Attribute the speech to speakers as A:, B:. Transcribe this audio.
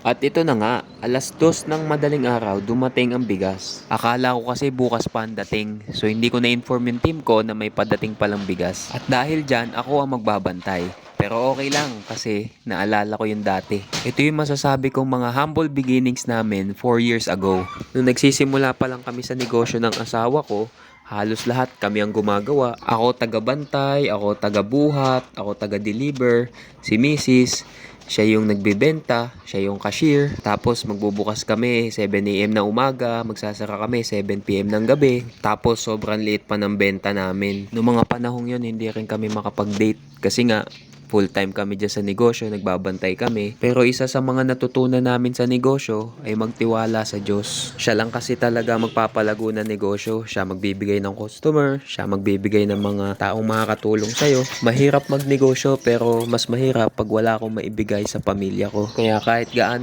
A: At ito na nga, alas 2 ng madaling araw dumating ang bigas. Akala ko kasi bukas pa ang dating, so hindi ko na-inform yung team ko na may padating palang bigas. At dahil dyan, ako ang magbabantay. Pero okay lang kasi naalala ko yung dati. Ito yung masasabi kong mga humble beginnings namin 4 years ago. Nung nagsisimula pa lang kami sa negosyo ng asawa ko, halos lahat kami ang gumagawa. Ako taga-bantay, ako taga-buhat, ako taga-deliver, si Mrs. Siya yung nagbebenta, siya yung cashier. Tapos magbubukas kami 7 a.m. na umaga, magsasara kami 7 p.m. ng gabi. Tapos sobrang liit pa ng benta namin. Noong mga panahong yun, hindi rin kami makapag-date. Kasi nga, full time kami dyan sa negosyo, nagbabantay kami. Pero isa sa mga natutunan namin sa negosyo ay magtiwala sa Diyos. Siya lang kasi talaga magpapalago ng negosyo. Siya magbibigay ng customer, siya magbibigay ng mga taong makakatulong sa'yo. Mahirap magnegosyo pero mas mahirap pag wala akong maibigay sa pamilya ko. Kaya kahit gaano